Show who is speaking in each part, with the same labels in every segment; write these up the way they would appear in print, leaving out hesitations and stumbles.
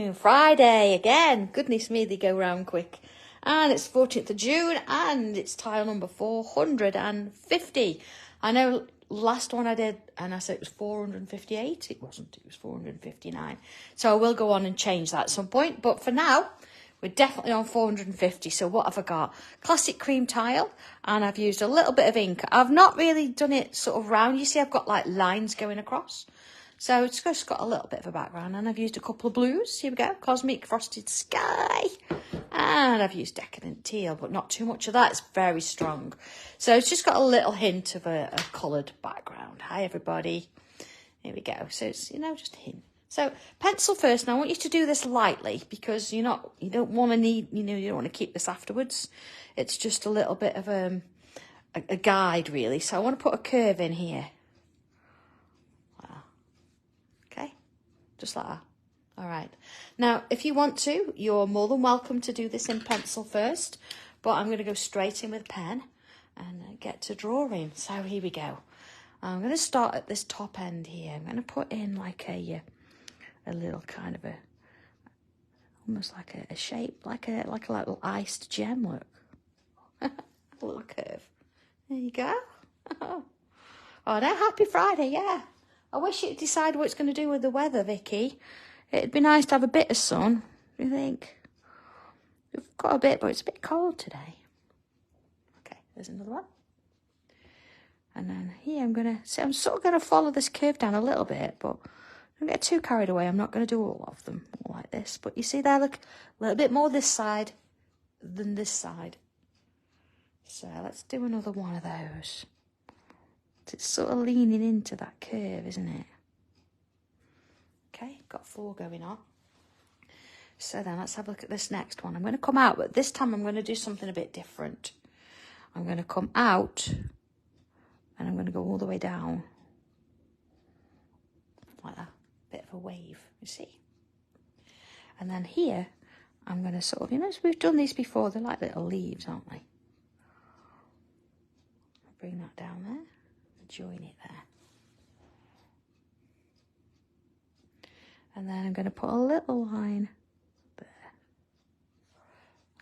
Speaker 1: afternoon, Friday again. Goodness me, they go round quick. And it's 14th of June and it's tile number 450. I know last one I did and I said it was 458. It wasn't, it was 459. So I will go on and change that at some point. But for now, we're definitely on 450. So what have I got? Classic Cream Tile. And I've used a little bit of ink. I've not really done it sort of round. You see I've got like lines going across. So it's just got a little bit of a background. And I've used a couple of blues. Here we go. Cosmic Frosted Sky. And I've used Decadent Teal, but not too much of that. It's very strong. So it's just got a little hint of a coloured background. Hi, everybody. Here we go. So it's, you know, just a hint. So pencil first. Now I want you to do this lightly because you don't want to need, you don't want to keep this afterwards. It's just a little bit of a guide really. So I want to put a curve in here. Okay, just like that. All right. Now, if you want to, you're more than welcome to do this in pencil first, but I'm going to go straight in with pen and get to drawing. So here we go. I'm going to start at this top end here. I'm going to put in like a little kind of almost like a shape, like a little iced gem, look. A little curve. There you go. Oh, no, happy Friday, yeah. I wish you'd decide what it's going to do with the weather, Vicky. It'd be nice to have a bit of sun, do you think? We've got a bit, but it's a bit cold today. Okay, there's another one. And then here I'm sort of going to follow this curve down a little bit, but don't get too carried away. I'm not going to do all of them all like this. But you see there, look, a little bit more this side than this side. So let's do another one of those. It's sort of leaning into that curve, isn't it? Okay, got 4 going on. So then let's have a look at this next one. I'm going to come out, but this time I'm going to do something a bit different. I'm going to come out and I'm going to go all the way down. Like that. Bit of a wave, you see? And then here, I'm going to sort of, we've done these before. They're like little leaves, aren't they? Bring that down there and join it there. And then I'm going to put a little line there,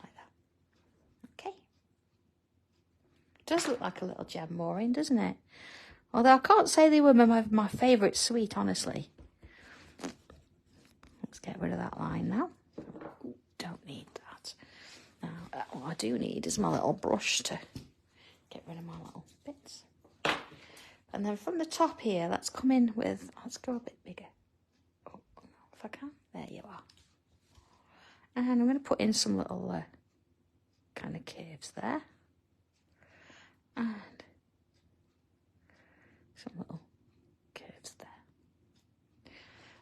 Speaker 1: like that. Okay. It does look like a little gem mooring, doesn't it? Although I can't say they were my favourite sweet, honestly. Let's get rid of that line now. Ooh, don't need that. Now, what I do need is my little brush to get rid of my little bits. And then from the top here, let's come in with, let's go a bit bigger. If I can. There you are. And I'm going to put in some little kind of curves there. And some little curves there.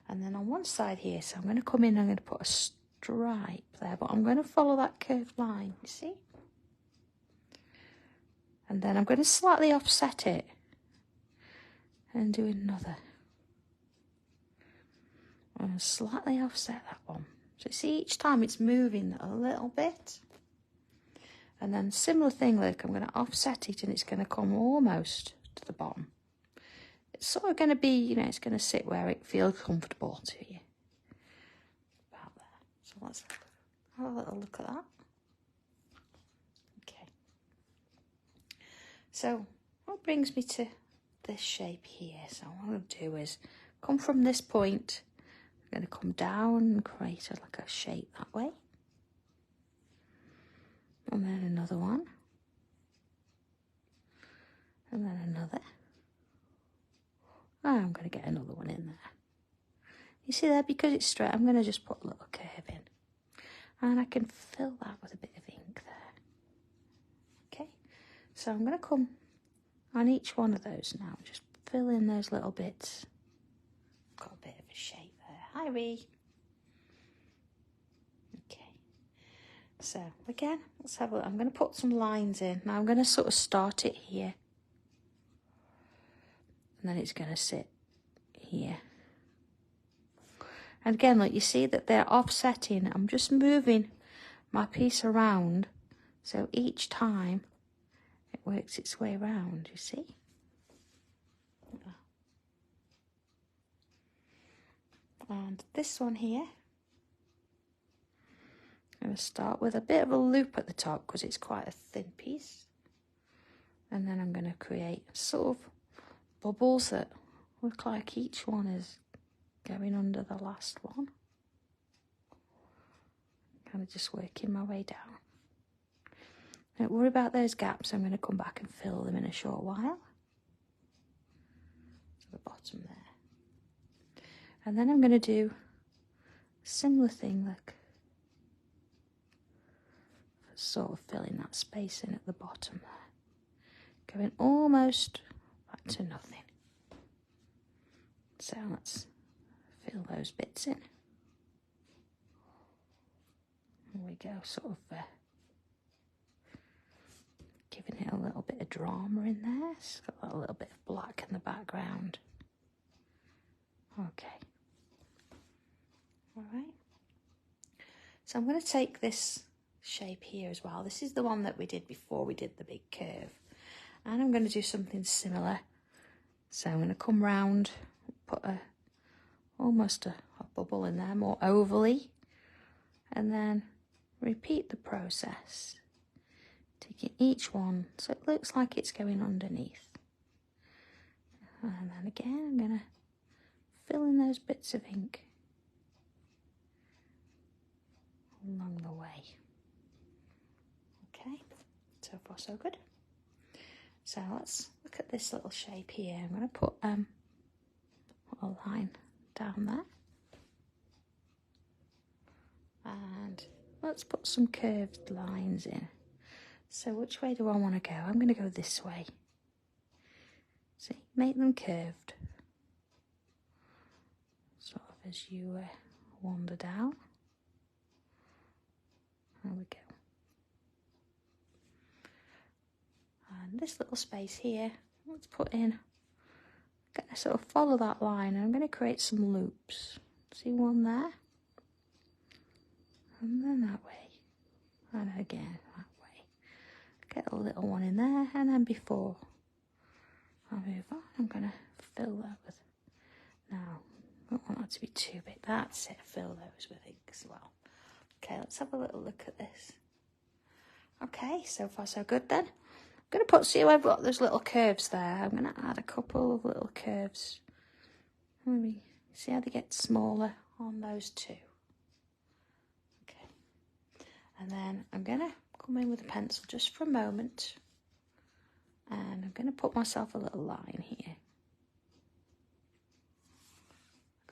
Speaker 1: And then on one side here, so I'm going to come in, I'm going to put a stripe there, but I'm going to follow that curved line, you see? And then I'm going to slightly offset it and do another. And slightly offset that one. So see, each time it's moving a little bit. And then similar thing, look, I'm going to offset it and it's going to come almost to the bottom. It's sort of going to be, it's going to sit where it feels comfortable to you. About there. So let's have a little look at that. Okay. So what brings me to this shape here? So what I'm going to do is come from this point. I'm going to come down and create like a shape that way. And then another one. And then another. Oh, I'm going to get another one in there. You see there, because it's straight, I'm going to just put a little curve in. And I can fill that with a bit of ink there. Okay. So I'm going to come on each one of those now. Just fill in those little bits. Got a bit of a shape. Hi, Ree. Okay. So, again, let's have a look. I'm going to put some lines in. Now, I'm going to sort of start it here. And then it's going to sit here. And again, like you see that they're offsetting. I'm just moving my piece around. So each time it works its way around, you see? And this one here, I'm going to start with a bit of a loop at the top because it's quite a thin piece. And then I'm going to create sort of bubbles that look like each one is going under the last one. Kind of just working my way down. Don't worry about those gaps, I'm going to come back and fill them in a short while. To the bottom there. And then I'm going to do a similar thing, look. Sort of filling that space in at the bottom there. Going almost back to nothing. So let's fill those bits in. There we go, sort of giving it a little bit of drama in there. It's got a little bit of black in the background. Okay. All right. So I'm going to take this shape here as well. This is the one that we did before we did the big curve. And I'm going to do something similar. So I'm going to come round, put almost a bubble in there, more ovally. And then repeat the process. Taking each one so it looks like it's going underneath. And then again, I'm going to fill in those bits of ink along the way. Okay, so far so good. So let's look at this little shape here. I'm going to put a line down there. And let's put some curved lines in. So which way do I want to go? I'm going to go this way. See, make them curved. Sort of as you wander down. There we go. And this little space here, let's put in, I'm going to sort of follow that line and I'm going to create some loops. See one there? And then that way. And again that way. Get a little one in there, and then before I move on, I'm going to fill that with, now, I don't want that to be too big. That's it, fill those with ink as well. Okay, let's have a little look at this. Okay, so far so good then. I'm going to put, see how I've got those little curves there. I'm going to add a couple of little curves. Maybe see how they get smaller on those two. Okay, and then I'm going to come in with a pencil just for a moment. And I'm going to put myself a little line here.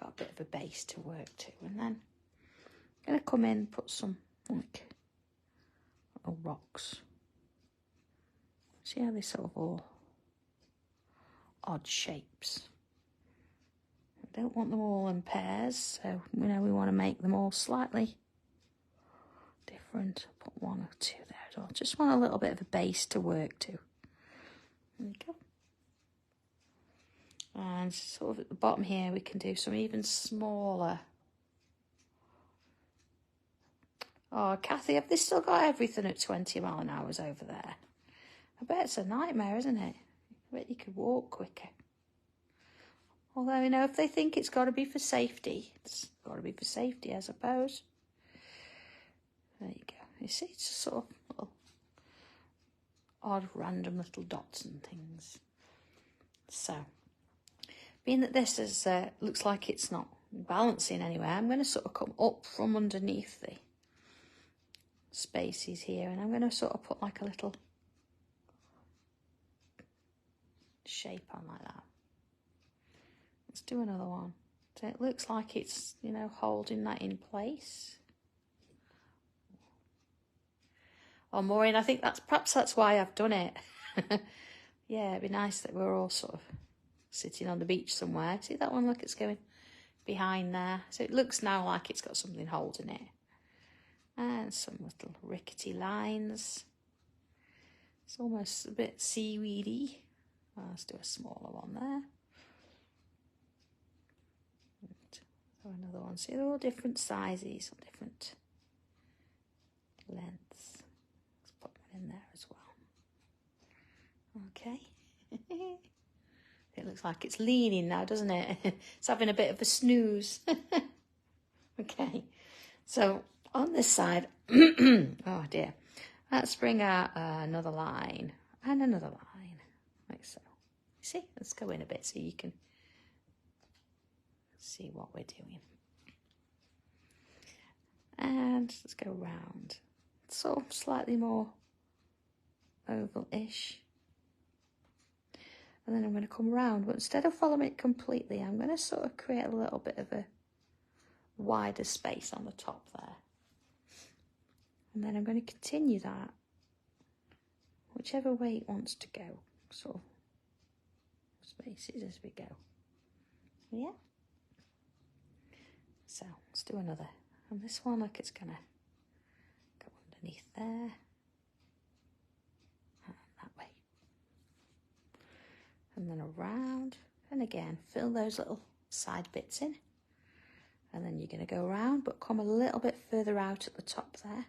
Speaker 1: Got a bit of a base to work to. And then I'm going to come in and put some, like, little rocks. See how they're sort of all odd shapes. I don't want them all in pairs, so we want to make them all slightly different. I'll put one or two there as well. Just want a little bit of a base to work to. There we go. And sort of at the bottom here, we can do some even smaller. Oh, Kathy, have they still got everything at 20 mile an hour over there? I bet it's a nightmare, isn't it? I bet you could walk quicker. Although, if they think it's got to be for safety, it's got to be for safety, I suppose. There you go. You see, it's just sort of little odd, random little dots and things. So, being that this is looks like it's not balancing anywhere, I'm going to sort of come up from underneath the spaces here, and I'm going to sort of put like a little shape on like that. Let's do another one. So it looks like it's, holding that in place. Oh, Maureen, I think perhaps that's why I've done it. Yeah, it'd be nice that we're all sort of sitting on the beach somewhere. See that one? Look, it's going behind there. So it looks now like it's got something holding it. And some little rickety lines. It's almost a bit seaweedy. Well, let's do a smaller one there. So another one. See, they're all different sizes, different lengths. Let's put one in there as well. Okay. It looks like it's leaning now, doesn't it? It's having a bit of a snooze. Okay. So on this side, oh dear, let's bring out another line and another line, like so. See, let's go in a bit so you can see what we're doing. And let's go round, sort of slightly more oval-ish. And then I'm going to come round, but instead of following it completely, I'm going to sort of create a little bit of a wider space on the top there. And then I'm going to continue that whichever way it wants to go, sort of spaces as we go. Yeah. So let's do another. And this one, look, it's going to go underneath there. And that way. And then around. And again, fill those little side bits in. And then you're going to go around, but come a little bit further out at the top there.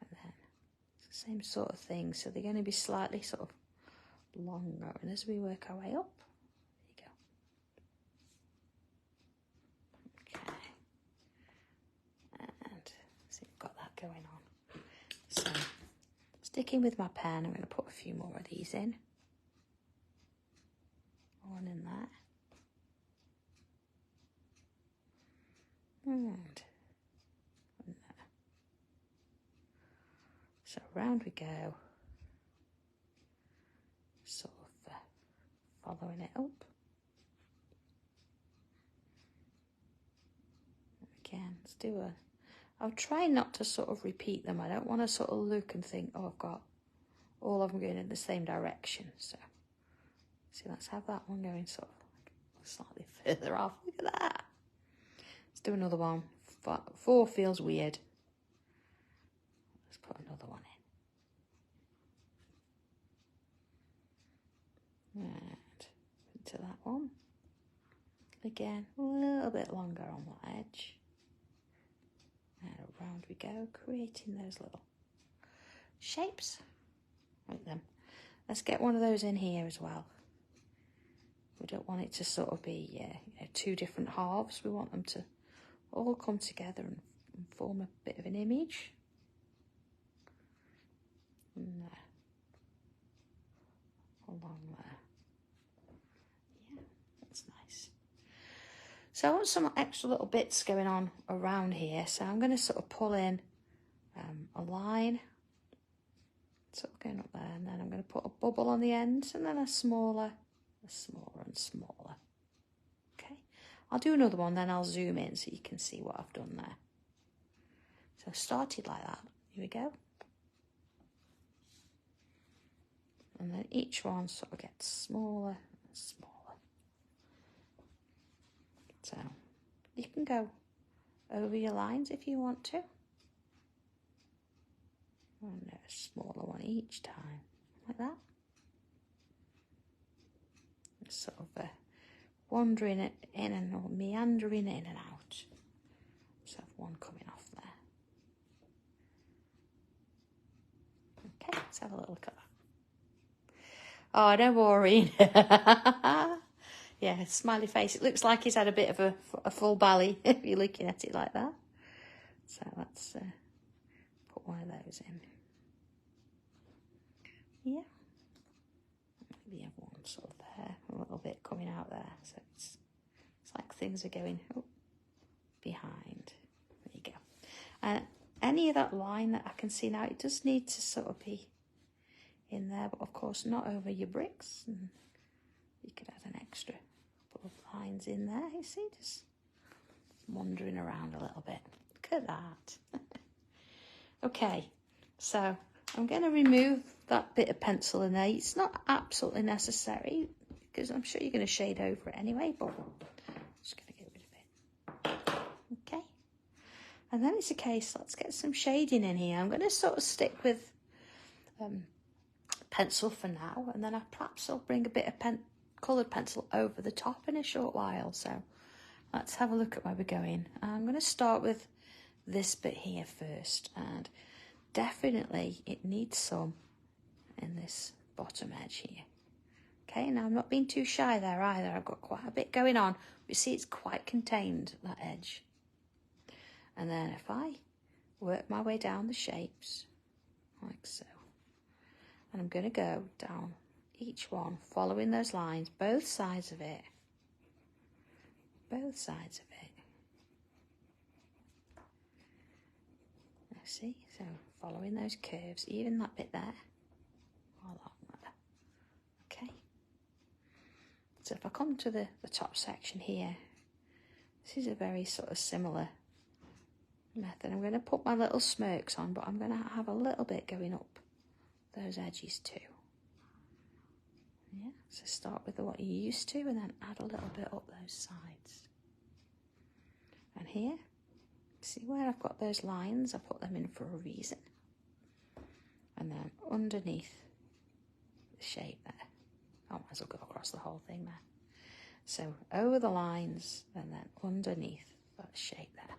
Speaker 1: And then it's the same sort of thing. So they're going to be slightly sort of longer. And as we work our way up, there you go. Okay. And so we've got that going on. So sticking with my pen, I'm going to put a few more of these in. One in there. And there. So round we go, sort of following it up. Again, let's do a, I'll try not to sort of repeat them. I don't want to sort of look and think, oh, I've got all of them going in the same direction. So, see, let's have that one going sort of slightly further off. Look at that. Let's do another one. 4 feels weird. Let's put another one in. And into that one. Again, a little bit longer on the edge. And around we go, creating those little shapes. Like them. Let's get one of those in here as well. We don't want it to sort of be you know, 2 different halves. We want them to all come together and form a bit of an image. And along there. Yeah, that's nice. So I want some extra little bits going on around here. So I'm going to sort of pull in a line. Sort of going up there. And then I'm going to put a bubble on the end. And then a smaller and smaller. Okay, I'll do another one, then I'll zoom in so you can see what I've done there. So I started like that. Here we go. And then each one sort of gets smaller and smaller. So you can go over your lines if you want to. And a smaller one each time, like that. Sort of wandering it in and or meandering in and out. Let's have one coming off there. Okay, let's have a little look at that. Oh, no worry. Yeah, smiley face. It looks like he's had a bit of a full belly if you're looking at it like that. So let's put one of those in. Yeah. Maybe have one sort of there, a little bit coming out there. So it's like things are going behind. There you go. And any of that line that I can see now, it does need to sort of be in there, but of course not over your bricks. And you could add an extra couple of lines in there, you see, just wandering around a little bit. Look at that. Okay, so I'm going to remove that bit of pencil in there. It's not absolutely necessary because I'm sure you're going to shade over it anyway, but I'm just going to get rid of it. Okay. And then it's a case, let's get some shading in here. I'm going to sort of stick with pencil for now, and then perhaps I'll bring a bit of coloured pencil over the top in a short while. So let's have a look at where we're going. I'm going to start with this bit here first, and definitely it needs some in this bottom edge here. Okay, now I'm not being too shy there either. I've got quite a bit going on. You see it's quite contained, that edge. And then if I work my way down the shapes, like so, and I'm going to go down each one, following those lines, both sides of it, both sides of it. See, so following those curves, even that bit there, along there. Okay. So if I come to the top section here, this is a very sort of similar method. I'm going to put my little smirks on, but I'm going to have a little bit going up those edges too. Yeah, so start with what you're used to and then add a little bit up those sides. And here, see where I've got those lines? I put them in for a reason. And then underneath the shape there, I might as well go across the whole thing there. So over the lines and then underneath that shape there.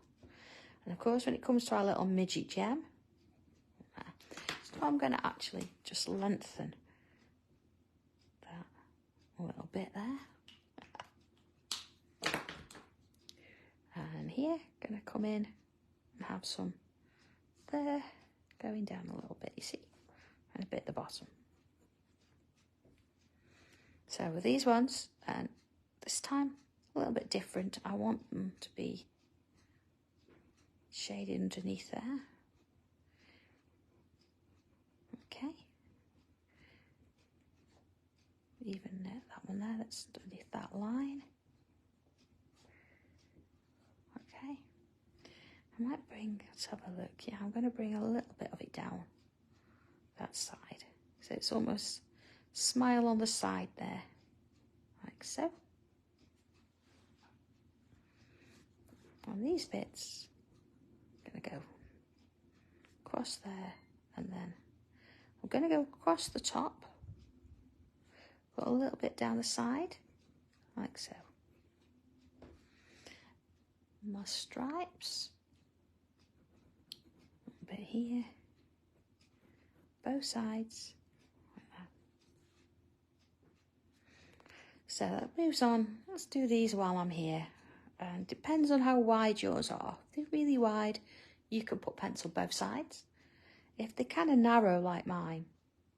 Speaker 1: And of course, when it comes to our little midget gem, so I'm going to actually just lengthen that a little bit there. And here, going to come in and have some there, going down a little bit, you see, and a bit at the bottom. So with these ones, and this time a little bit different, I want them to be shaded underneath there. Okay. Even that one there, that's underneath that line. Okay. I might bring, let's have a look. Yeah, I'm going to bring a little bit of it down that side. So it's almost smile on the side there, like so. On these bits, I'm going to go across there, and then I'm going to go across the top, put a little bit down the side, like so. My stripes, a little bit here, both sides, like that. So that moves on. Let's do these while I'm here. And depends on how wide yours are. If they're really wide, you can put pencil both sides. If they're kind of narrow like mine,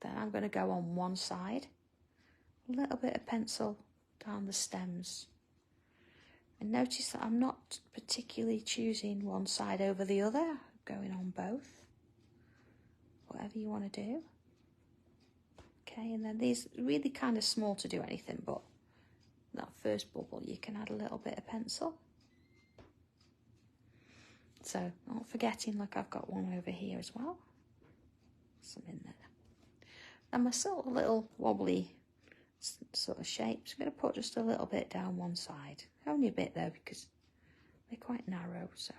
Speaker 1: then I'm going to go on one side. A little bit of pencil down the stems. And notice that I'm not particularly choosing one side over the other. I'm going on both. Whatever you want to do. Okay, and then these are really kind of small to do anything, but that first bubble, you can add a little bit of pencil. So, not forgetting, look, I've got one over here as well. Some in there. And my sort of little wobbly sort of shapes, I'm going to put just a little bit down one side. Only a bit though, because they're quite narrow, so.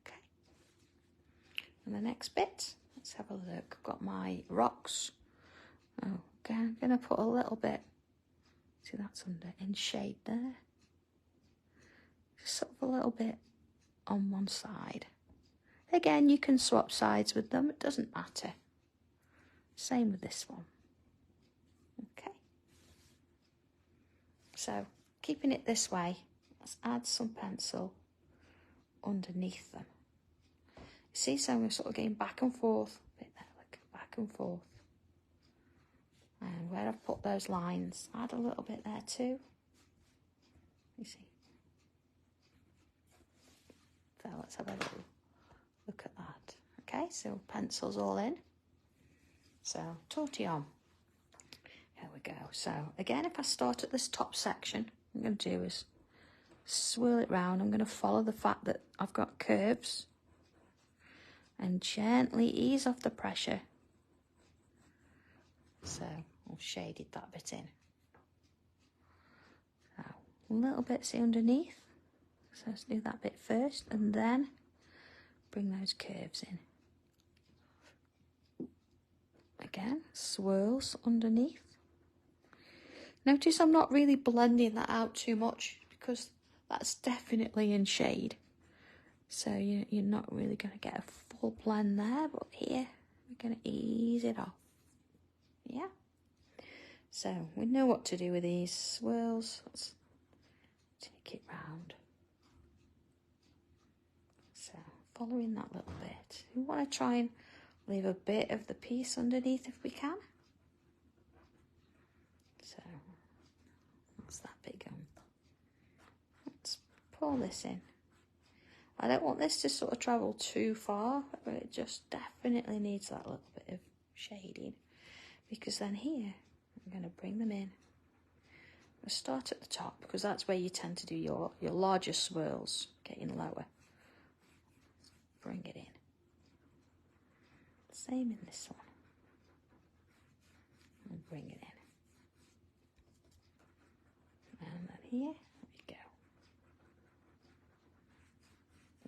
Speaker 1: Okay. And the next bit, let's have a look. I've got my rocks. Oh, okay, I'm going to put a little bit. See, that's under in shade there. Just sort of a little bit on one side. Again, you can swap sides with them. It doesn't matter. Same with this one. Okay. So, keeping it this way, let's add some pencil underneath them. See, so I'm sort of going back and forth. A bit there, look, back and forth. And where I've put those lines, add a little bit there too. You see. So let's have a little look at that. Okay, so pencils all in. So Tortillon. Here we go. So again, if I start at this top section, what I'm going to do is swirl it round. I'm going to follow the fact that I've got curves and gently ease off the pressure. So I've shaded that bit in. So a little bit, see, underneath. So let's do that bit first and then bring those curves in. Again, swirls underneath. Notice I'm not really blending that out too much because that's definitely in shade. So you're not really going to get a full blend there, but here we're going to ease it off. Yeah. So we know what to do with these swirls. Let's take it round. So following that little bit, we want to try and leave a bit of the piece underneath if we can. So that's that bit going. Let's pull this in. I don't want this to sort of travel too far, but it just definitely needs that little bit of shading, because then here I'm going to bring them in. We'll start at the top because that's where you tend to do your larger swirls, getting lower. Bring it in. Same in this one. And bring it in. And then here we go.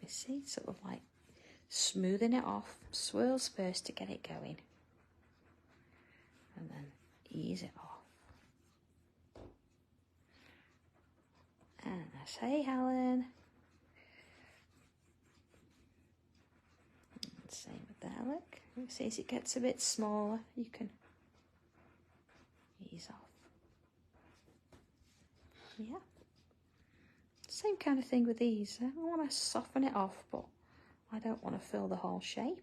Speaker 1: You see, sort of like smoothing it off. Swirls first to get it going. And then ease it off. And I say, Helen. And same with that, look. You see, as it gets a bit smaller, you can ease off. Yeah. Same kind of thing with these. I want to soften it off, but I don't want to fill the whole shape.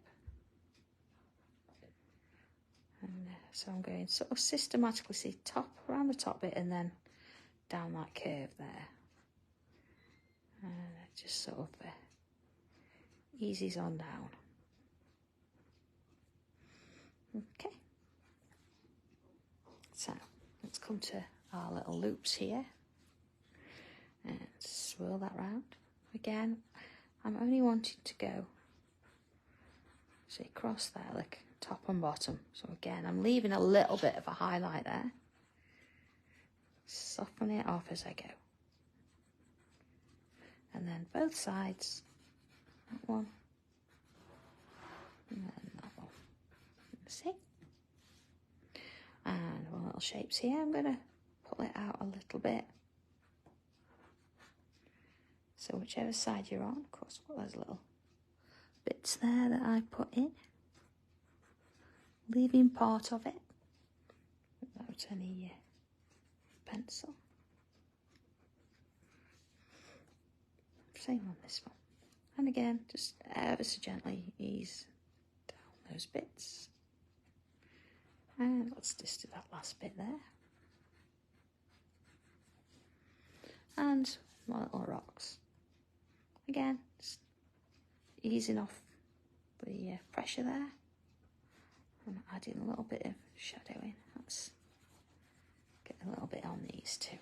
Speaker 1: And so I'm going sort of systematically, see, top around the top bit and then down that curve there. And it just sort of eases on down. Okay. So let's come to our little loops here. And swirl that round. Again, I'm only wanting to go, see, across there, like top and bottom. So again, I'm leaving a little bit of a highlight there. Soften it off as I go. And then both sides. That one. And then that one. See? And one little shapes here. I'm going to pull it out a little bit. So whichever side you're on, of course, put those little bits there that I put in. Leaving part of it without any pencil. Same on this one. And again, just ever so gently ease down those bits. And let's just do that last bit there. And my little rocks. Again, just easing off the pressure there. And adding a little bit of shadowing. Let's get a little bit on these too.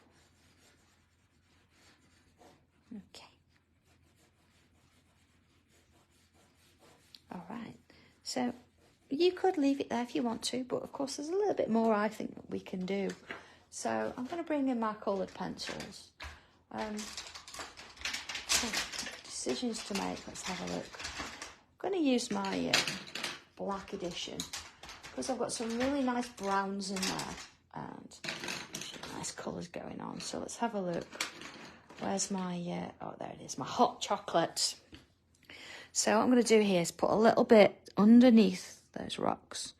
Speaker 1: Okay. All right. So you could leave it there if you want to, but of course there's a little bit more I think that we can do. So I'm going to bring in my coloured pencils. Decisions to make. Let's have a look. I'm going to use my black edition because I've got some really nice browns in there and nice colours going on. So let's have a look. Where's my, oh there it is, my hot chocolate. So what I'm going to do here is put a little bit underneath those rocks.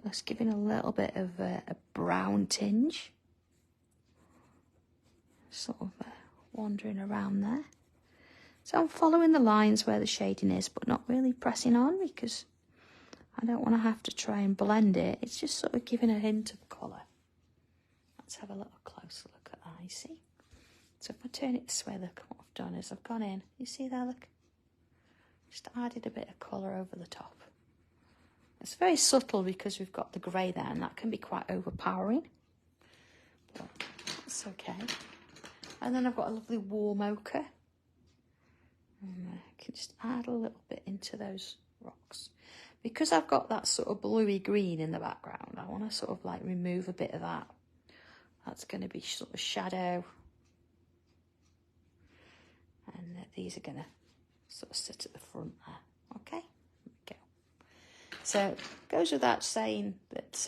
Speaker 1: Let's give it a little bit of a brown tinge. Sort of wandering around there. So I'm following the lines where the shading is, but not really pressing on because I don't want to have to try and blend it. It's just sort of giving a hint of colour. Let's have a little closer look at that, you see? So if I turn it this way, look what I've done is I've gone in. You see there, look? Just added a bit of colour over the top. It's very subtle because we've got the grey there and that can be quite overpowering. But that's okay. And then I've got a lovely warm ochre. And I can just add a little bit into those rocks. Because I've got that sort of bluey green in the background, I want to sort of like remove a bit of that. That's going to be sort of shadow. And these are going to sort of sit at the front there. Okay? There we go. So it goes without saying that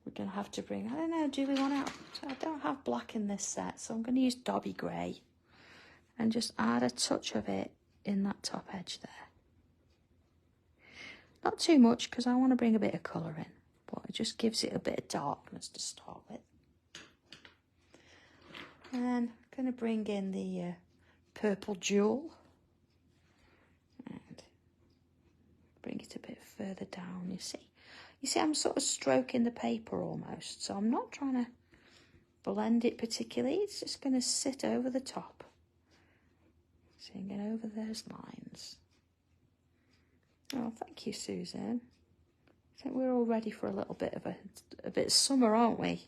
Speaker 1: we're going to have to bring, I don't know, do we want to, I don't have black in this set, so I'm going to use Dobby grey and just add a touch of it in that top edge there. Not too much because I want to bring a bit of colour in, but it just gives it a bit of darkness to start with. And I'm going to bring in the purple jewel. bring it a bit further down, you see. You see, I'm sort of stroking the paper almost, so I'm not trying to blend it particularly. It's just going to sit over the top. So you get over those lines. Oh, thank you, Susan. I think we're all ready for a little bit of a bit of summer, aren't we?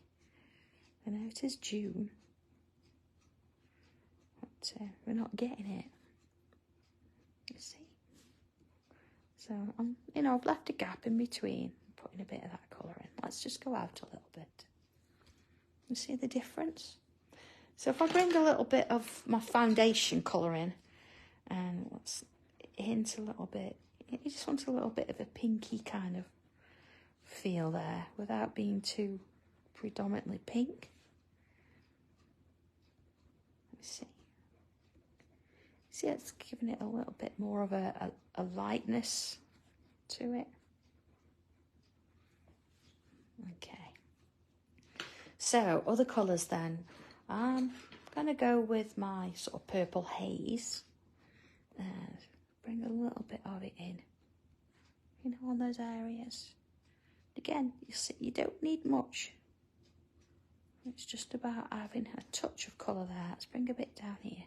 Speaker 1: I know it is June, but we're not getting it. You see. So I'm, I've left a gap in between, putting a bit of that colour in. Let's just go out a little bit. You see the difference? So if I bring a little bit of my foundation colour in, and let's hint a little bit. You just want a little bit of a pinky kind of feel there, without being too predominantly pink. Let me see. See, it's giving it a little bit more of a lightness to it. Okay. So, other colours then. I'm going to go with my sort of purple haze. Bring a little bit of it in, on those areas. Again, you see, you don't need much. It's just about having a touch of colour there. Let's bring a bit down here.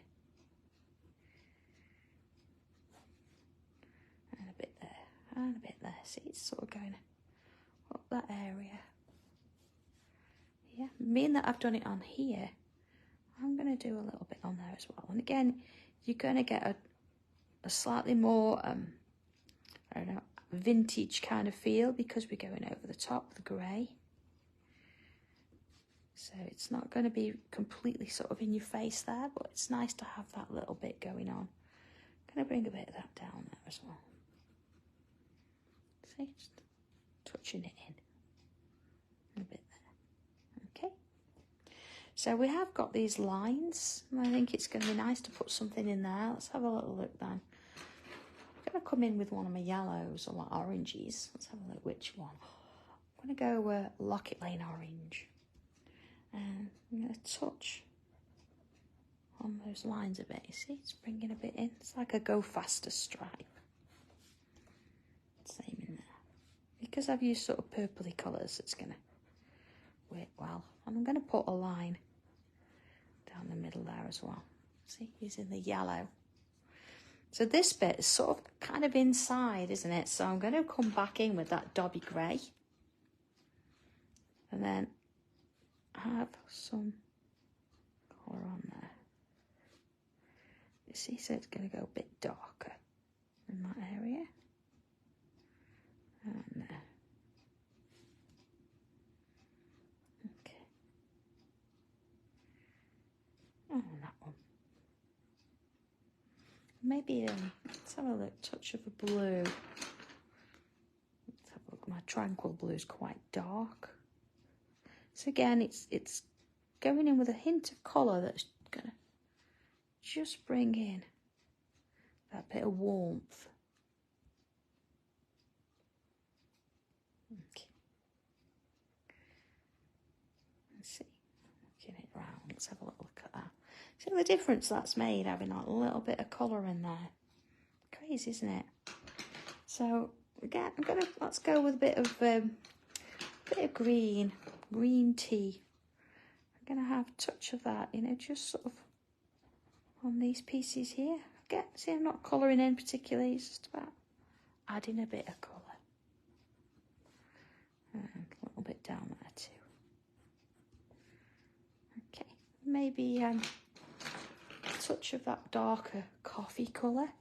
Speaker 1: And a bit there, and a bit there. See, it's sort of going up that area. Yeah, being that I've done it on here, I'm going to do a little bit on there as well. And again, you're going to get a slightly more, I don't know, vintage kind of feel, because we're going over the top, the grey. So it's not going to be completely sort of in your face there, but it's nice to have that little bit going on. I'm going to bring a bit of that down there as well. See, just touching it in a bit there. Okay. So we have got these lines, and I think it's going to be nice to put something in there. Let's have a little look then. I'm going to come in with one of my yellows or my oranges. Let's have a look which one. I'm going to go with Locket Lane Orange. And I'm going to touch on those lines a bit. You see, it's bringing a bit in. It's like a go faster stripe. Same in there. Because I've used sort of purpley colours, it's going to work well. And I'm going to put a line down the middle there as well. See, using the yellow. So this bit is sort of kind of inside, isn't it? So I'm going to come back in with that Dobby grey. And then have some colour on there. You see, so it's going to go a bit darker in that area. And there. Okay. Oh, that one. Maybe, let's have a look, touch of a blue. Let's have a look, my Tranquil blue is quite dark. So again, it's going in with a hint of colour that's going to just bring in that bit of warmth. Okay. Let's see. Get it round. Let's have a little look at that. See the difference that's made, having that little bit of colour in there. Crazy, isn't it? So again, let's go with a bit of green tea. I'm going to have a touch of that, just sort of on these pieces here. Again, see, I'm not colouring in particularly, it's just about adding a bit of colour. And a little bit down there too. Okay, maybe a touch of that darker coffee colour.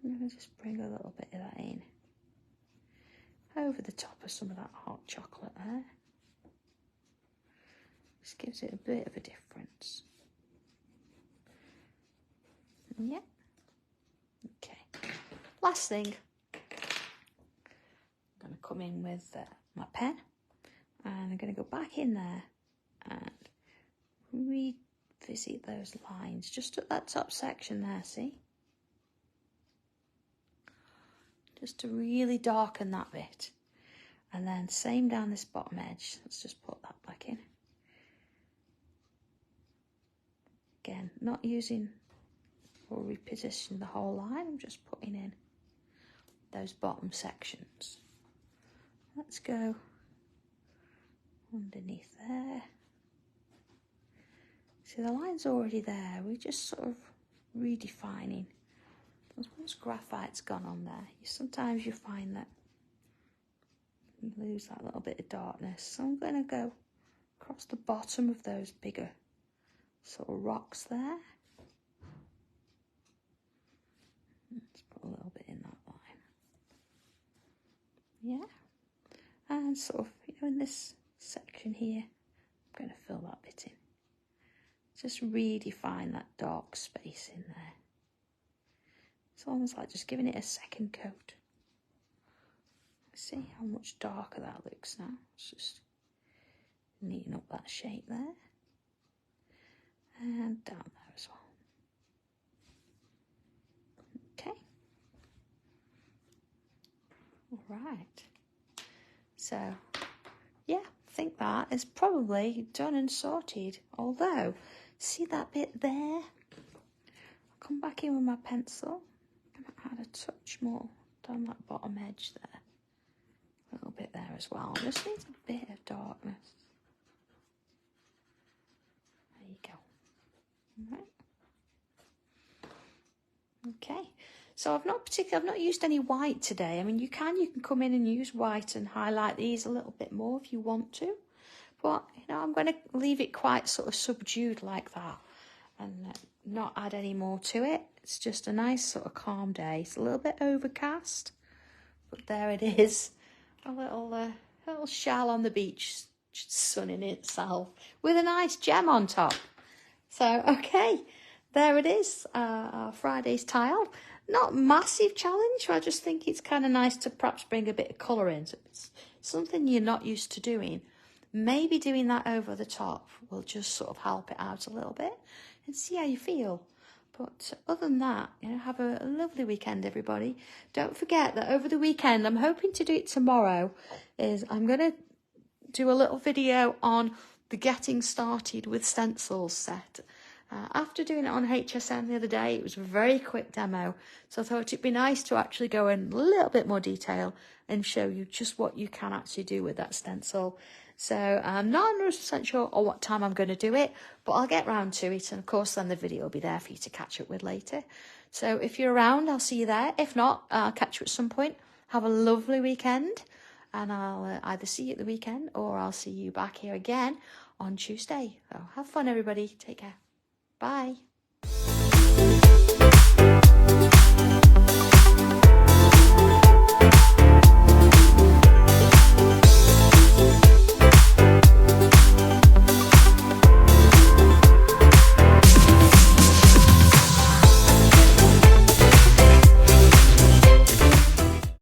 Speaker 1: I'm going to just bring a little bit of that in. Over the top of some of that hot chocolate there. Just gives it a bit of a difference. Yeah. Okay. Last thing. I'm going to come in with my pen. And I'm going to go back in there and revisit those lines. Just at that top section there, see? Just to really darken that bit. And then same down this bottom edge. Let's just put that back in. Again, not using or repositioning the whole line. I'm just putting in those bottom sections. Let's go underneath there. See, the line's already there. We're just sort of redefining. Once graphite's gone on there, sometimes you find that you lose that little bit of darkness. So I'm going to go across the bottom of those bigger sort of rocks there. Let's put a little bit in that line. Yeah. And sort of, in this section here, I'm going to fill that bit in. Just redefine that dark space in there. It's almost like just giving it a second coat. See how much darker that looks now. It's just neaten up that shape there. And down there as well. Okay. All right. So, yeah, I think that is probably done and sorted. Although, see that bit there? I'll come back in with my pencil and add a touch more down that bottom edge there. A little bit there as well. Just needs a bit of darkness. There you go. All right. Okay. So I've not used any white today. I mean, you can come in and use white and highlight these a little bit more if you want to. But, I'm going to leave it quite sort of subdued like that and not add any more to it. It's just a nice sort of calm day. It's a little bit overcast, but there it is. A little shell on the beach, sunning itself with a nice gem on top. So, okay, there it is, our Friday's tile. Not massive challenge, I just think it's kind of nice to perhaps bring a bit of colour in. So it's something you're not used to doing. Maybe doing that over the top will just sort of help it out a little bit and see how you feel. But other than that, have a lovely weekend, everybody. Don't forget that over the weekend, I'm hoping to do it tomorrow, I'm going to do a little video on the getting started with stencils set. After doing it on HSN the other day, it was a very quick demo. So I thought it'd be nice to actually go in a little bit more detail and show you just what you can actually do with that stencil. So I'm not 100% sure on what time I'm going to do it, but I'll get round to it. And of course, then the video will be there for you to catch up with later. So if you're around, I'll see you there. If not, I'll catch you at some point. Have a lovely weekend. And I'll either see you at the weekend or I'll see you back here again on Tuesday. So have fun, everybody. Take care. Bye.